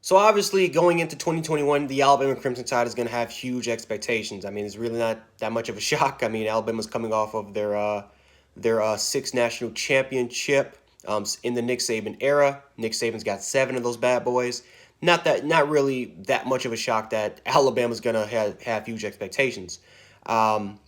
So obviously, going into 2021, the Alabama Crimson Tide is going to have huge expectations. I mean, it's really not that much of a shock. I mean, Alabama's coming off of their sixth national championship in the Nick Saban era. Nick Saban's got 7 of those bad boys. Not really that much of a shock that Alabama's going to have huge expectations. Um,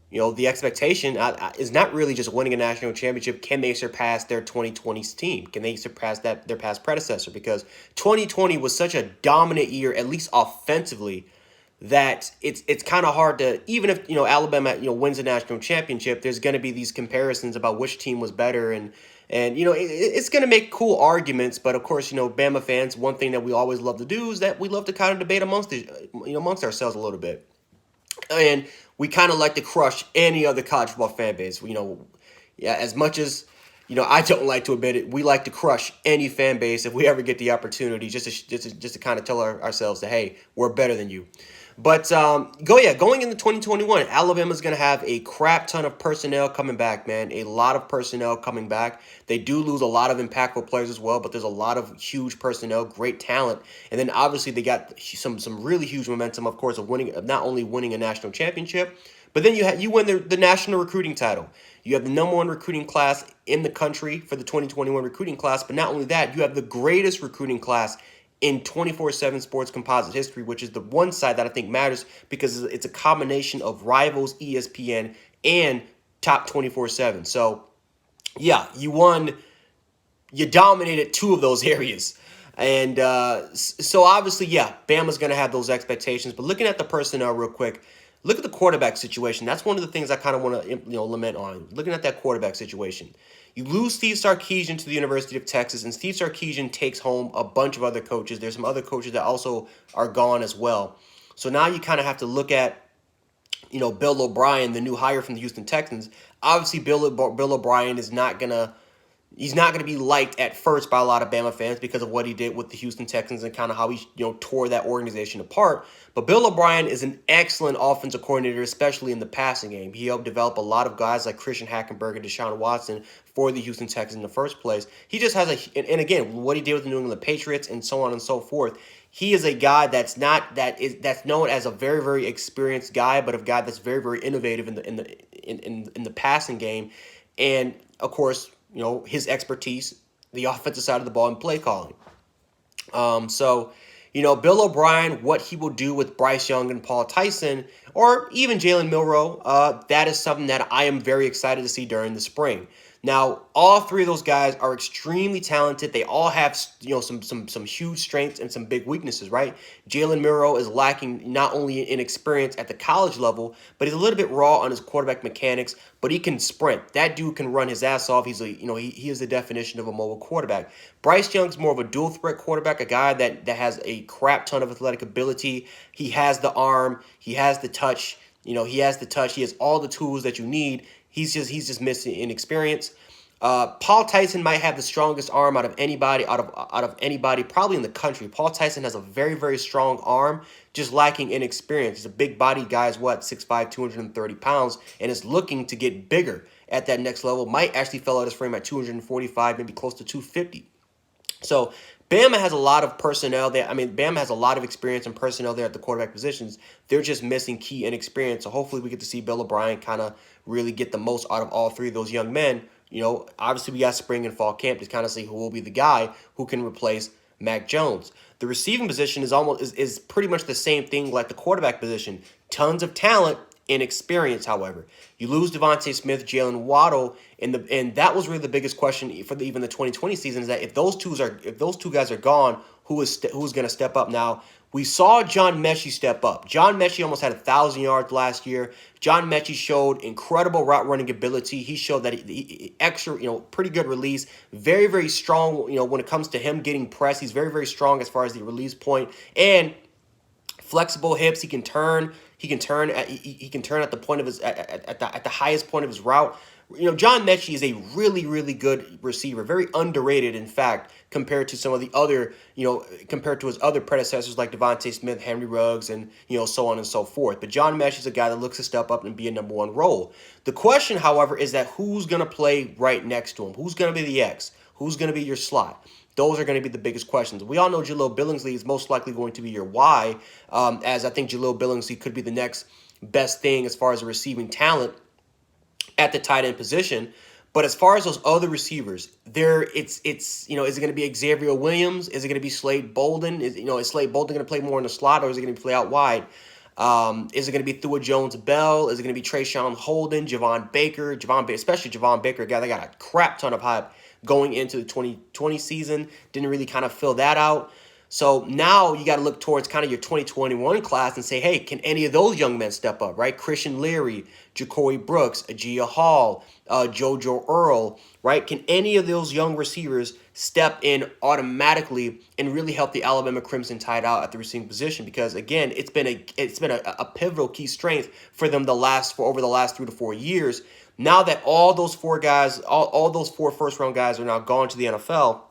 the expectation is not really just winning a national championship. Can they surpass their 2020's team? Can they surpass their past predecessor? Because 2020 was such a dominant year, at least offensively, that it's kind of hard to, even if Alabama wins a national championship, there's going to be these comparisons about which team was better, and it's going to make cool arguments. But of course, Bama fans, one thing that we always love to do is that we love to kind of debate amongst ourselves a little bit. And we kind of like to crush any other college football fan base. Yeah, as much as I don't like to admit it, we like to crush any fan base if we ever get the opportunity, just to kind of tell ourselves that, hey, we're better than you. But going into 2021, Alabama's going to have a crap ton of personnel coming back, man. A lot of personnel coming back. They do lose a lot of impactful players as well, but there's a lot of huge personnel, great talent. And then obviously they got some really huge momentum, of course, of not only winning a national championship, but then you win the national recruiting title. You have the #1 recruiting class in the country for the 2021 recruiting class, but not only that, you have the greatest recruiting class in 24/7 sports composite history, which is the one side that I think matters because it's a combination of rivals, ESPN, and top 24/7. So, yeah, you dominated 2 of those areas. And so obviously, yeah, Bama's going to have those expectations. But looking at the personnel real quick, look at the quarterback situation. That's one of the things I kind of want to lament on. Looking at that quarterback situation. You lose Steve Sarkisian to the University of Texas, and Steve Sarkisian takes home a bunch of other coaches. There's some other coaches that also are gone as well. So now you kind of have to look at, Bill O'Brien, the new hire from the Houston Texans. Obviously, Bill O'Brien is not going to he's not going to be liked at first by a lot of Bama fans because of what he did with the Houston Texans and kind of how he tore that organization apart. But Bill O'Brien is an excellent offensive coordinator, especially in the passing game. He helped develop a lot of guys like Christian Hackenberg and Deshaun Watson for the Houston Texans in the first place. He just has and again, what he did with the New England Patriots and so on and so forth. He is a guy that's known as a very, very experienced guy, but a guy that's very, very innovative in the passing game, and of course, his expertise, the offensive side of the ball, and play calling. Bill O'Brien, what he will do with Bryce Young and Paul Tyson, or even Jalen Milroe, that is something that I am very excited to see during the spring. Now, all 3 of those guys are extremely talented. They all have, some huge strengths and some big weaknesses, right? Jalen Milroe is lacking not only in experience at the college level, but he's a little bit raw on his quarterback mechanics. But he can sprint. That dude can run his ass off. He is the definition of a mobile quarterback. Bryce Young's more of a dual threat quarterback, a guy that has a crap ton of athletic ability. He has the arm. He has the touch. He has the touch. He has all the tools that you need. He's just missing in experience. Paul Tyson might have the strongest arm out of anybody probably in the country. Paul Tyson has a very, very strong arm, just lacking in experience. He's a big body guy, 6'5", 230 pounds, and is looking to get bigger at that next level. Might actually fill out his frame at 245, maybe close to 250. So Bama has a lot of personnel there. I mean, Bama has a lot of experience and personnel there at the quarterback positions. They're just missing key and experience. So hopefully we get to see Bill O'Brien kind of really get the most out of all 3 of those young men. Obviously we got spring and fall camp to kind of see who will be the guy who can replace Mac Jones. The receiving position is pretty much the same thing like the quarterback position. Tons of talent, inexperience, however. You lose Devontae Smith, Jalen Waddle, and that was really the biggest question for even the 2020 season is that if those two guys are gone, who's going to step up now? We saw John Mechie step up. John Mechie almost had 1,000 yards last year. John Mechie showed incredible route running ability. He showed that he pretty good release. Very, very strong, when it comes to him getting pressed. He's very, very strong as far as the release point and flexible hips. He can turn. He can turn at the point of his at the highest point of his route. John Mechie is a really, really good receiver, very underrated, in fact, compared to some of the other, compared to his other predecessors like Devontae Smith, Henry Ruggs, and, so on and so forth. But John Mechie is a guy that looks to step up and be a #1 role. The question, however, is that who's going to play right next to him? Who's going to be the X? Who's going to be your slot? Those are going to be the biggest questions. We all know Jaleel Billingsley is most likely going to be your why, as I think Jaleel Billingsley could be the next best thing as far as a receiving talent at the tight end position. But as far as those other receivers, it's is it going to be Xavier Williams? Is it going to be Slade Bolden? Is Slade Bolden going to play more in the slot, or is it going to play out wide? Is it going to be Thua Jones-Bell? Is it going to be Trayshawn Holden, Javon Baker? Especially Javon Baker, a guy that got a crap ton of hype going into the 2020 season. Didn't really kind of fill that out. So now you got to look towards kind of your 2021 class and say, hey, can any of those young men step up, right? Christian Leary, Ja'Cory Brooks, Ajia Hall, JoJo Earl, right? Can any of those young receivers step in automatically and really help the Alabama Crimson Tide out at the receiving position? Because again, it's been a pivotal key strength for them for over the last 3 to 4 years. Now that all those four guys, all those 4 first-round guys are now gone to the NFL,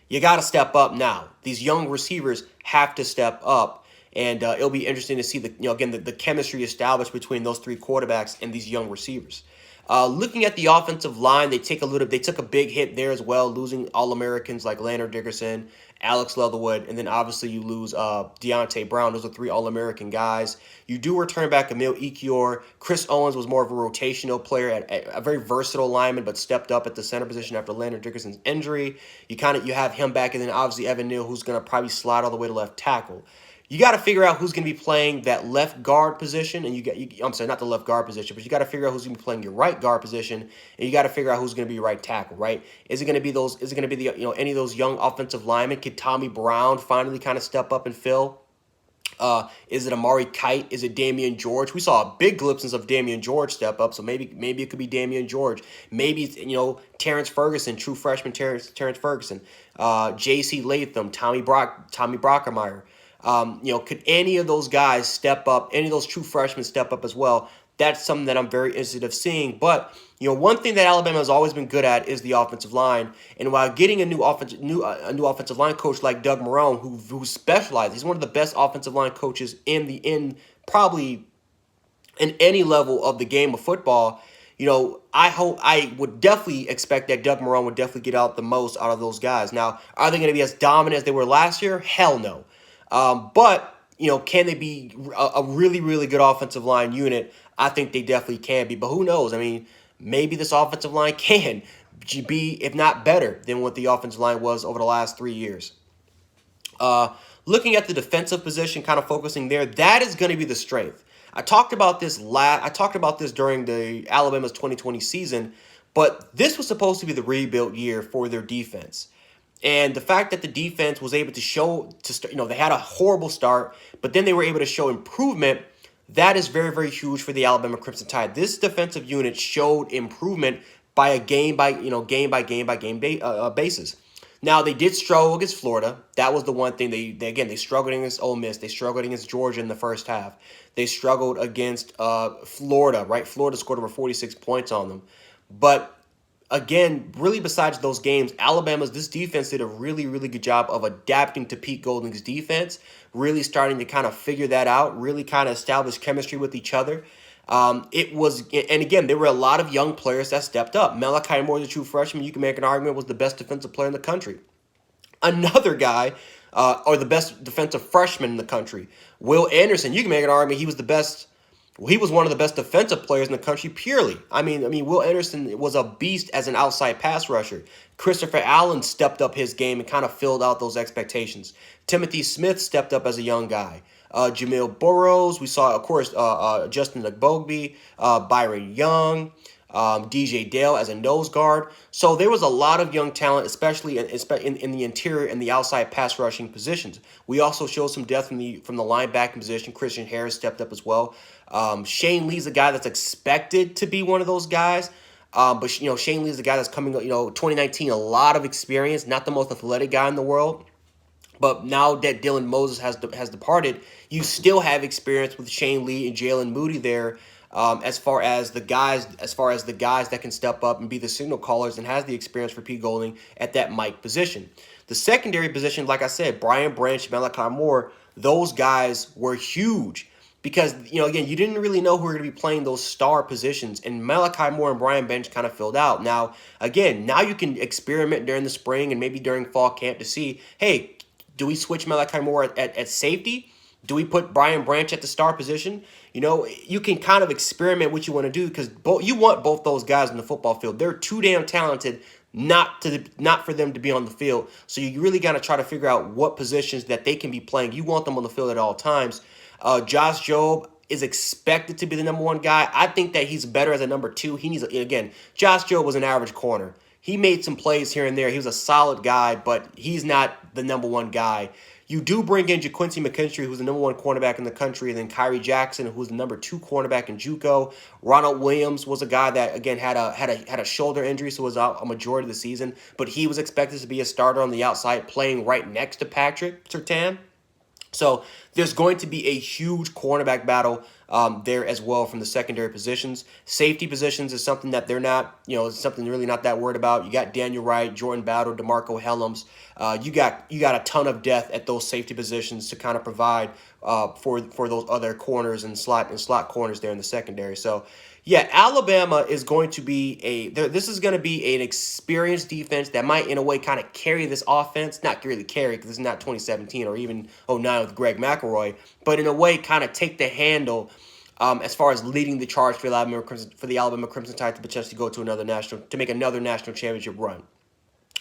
you got to step up now. These young receivers have to step up, and it'll be interesting to see the chemistry established between those 3 quarterbacks and these young receivers. Looking at the offensive line, they took a big hit there as well, losing All-Americans like Landon Dickerson, Alex Leatherwood, and then obviously you lose Deontay Brown. Those are 3 All-American guys. You do return back Emil Ekiyor. Chris Owens was more of a rotational player, a very versatile lineman, but stepped up at the center position after Landon Dickerson's injury. You have him back, and then obviously Evan Neal, who's going to probably slide all the way to left tackle. You got to figure out who's going to be playing that left guard position, and I'm sorry, not the left guard position, but you got to figure out who's going to be playing your right guard position, and you got to figure out who's going to be your right tackle, right? Is it going to be any of those young offensive linemen? Could Tommy Brown finally kind of step up and fill? Is it Amari Kite? Is it Damian George? We saw a big glimpses of Damian George step up, so maybe it could be Damian George. Maybe it's, Terrence Ferguson, true freshman Terrence Ferguson, J.C. Latham, Tommy Brockermeyer. Could any of those guys step up? Any of those true freshmen step up as well? That's something that I'm very interested of seeing. But one thing that Alabama has always been good at is the offensive line. And while getting a new offensive line coach like Doug Marrone, who specializes, he's one of the best offensive line coaches probably in any level of the game of football. I would definitely expect that Doug Marrone would definitely get out the most out of those guys. Now, are they going to be as dominant as they were last year? Hell no. But can they be a really, really good offensive line unit? I think they definitely can be. But who knows? I mean, maybe this offensive line can be, if not better, than what the offensive line was over the last 3 years. Looking at the defensive position, kind of focusing there, that is going to be the strength. I talked about this during the Alabama's 2020 season, but this was supposed to be the rebuild year for their defense. And the fact that the defense was able to they had a horrible start, but then they were able to show improvement, that is very, very huge for the Alabama Crimson Tide. This defensive unit showed improvement by a game by game basis. Now, they did struggle against Florida. That was the one thing. They struggled against Ole Miss. They struggled against Georgia in the first half. They struggled against Florida, right? Florida scored over 46 points on them. But again, really besides those games, this defense did a really, really good job of adapting to Pete Golding's defense, really starting to kind of figure that out, really kind of establish chemistry with each other. And again, there were a lot of young players that stepped up. Malachi Moore, the true freshman, you can make an argument, was the best defensive player in the country. Another guy, or the best defensive freshman in the country, Will Anderson, you can make an argument he was the best. He was one of the best defensive players in the country, purely. I mean, Will Anderson was a beast as an outside pass rusher. Christopher Allen stepped up his game and kind of filled out those expectations. Timothy Smith stepped up as a young guy. Jamil Burrows, we saw, of course, Justin Agbogbe, Byron Young, DJ Dale as a nose guard. So there was a lot of young talent, especially in the interior and the outside pass rushing positions. We also showed some depth from the linebacking position. Christian Harris stepped up as well. Shane Lee's a guy that's expected to be one of those guys. But Shane Lee's a guy that's coming, 2019, a lot of experience, not the most athletic guy in the world. But now that Dylan Moses has departed, you still have experience with Shane Lee and Jalen Moody there. As far as the guys that can step up and be the signal callers and has the experience for Pete Golding at that Mike position. The secondary position, like I said, Brian Branch, Malachi Moore, those guys were huge. because, again, you didn't really know who were going to be playing those star positions, and Malachi Moore and Brian Bench kind of filled out. Now, again, now you can experiment during the spring and maybe during fall camp to see, hey, do we switch Malachi Moore at safety? Do we put Brian Branch at the star position? You can kind of experiment what you want to do, because you want both those guys in the football field. They're too damn talented not for them to be on the field. So you really got to try to figure out what positions that they can be playing. You want them on the field at all times. Josh Jobe is expected to be the number one guy. I think that he's better as a number two. Again, Josh Jobe was an average corner. He made some plays here and there. He was a solid guy, but he's not the number one guy. You do bring in JaQuincy McKinstry, who's the number one cornerback in the country, and then Kyrie Jackson, who's the number two cornerback in JUCO. Ronald Williams was a guy that, again, had a shoulder injury, so was out a majority of the season, but he was expected to be a starter on the outside, playing right next to Patrick Surtain. So there's going to be a huge cornerback battle there as well from the secondary positions. Safety positions is something that they're not, something really not that worried about. You got Daniel Wright, Jordan Battle, DeMarco Helms. You got a ton of depth at those safety positions to kind of provide for those other corners and slot corners there in the secondary. So yeah, Alabama is going to be this is going to be an experienced defense that might, in a way, kind of carry this offense. Not really carry, because it's not 2017 or even 09 with Greg McElroy, but in a way, kind of take the handle as far as leading the charge for the Alabama Crimson Tide to potentially go to make another national championship run.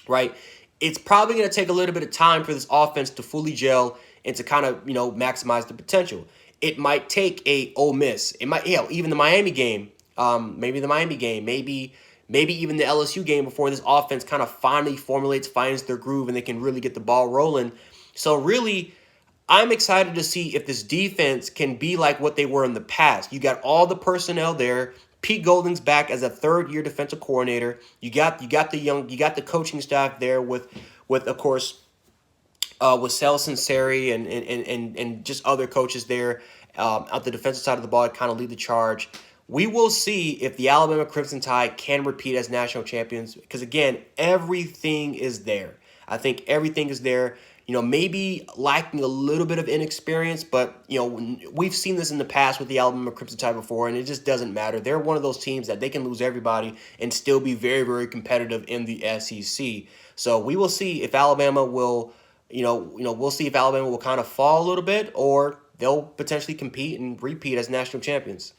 Right? It's probably going to take a little bit of time for this offense to fully gel and to kind of, maximize the potential. It might take a Ole Miss. It might, even the Miami game, maybe even the LSU game before this offense kind of finally finds their groove, and they can really get the ball rolling. So really, I'm excited to see if this defense can be like what they were in the past. You got all the personnel there. Pete Golding's back as a third-year defensive coordinator. You got the coaching staff there with of course, with Sal Sinceri and just other coaches there at the defensive side of the ball to kind of lead the charge. We will see if the Alabama Crimson Tide can repeat as national champions, because, again, everything is there. I think everything is there. Maybe lacking a little bit of inexperience, but, we've seen this in the past with the Alabama Crimson Tide before, and it just doesn't matter. They're one of those teams that they can lose everybody and still be very, very competitive in the SEC. So we will see if Alabama will, we'll see if Alabama will kind of fall a little bit, or they'll potentially compete and repeat as national champions.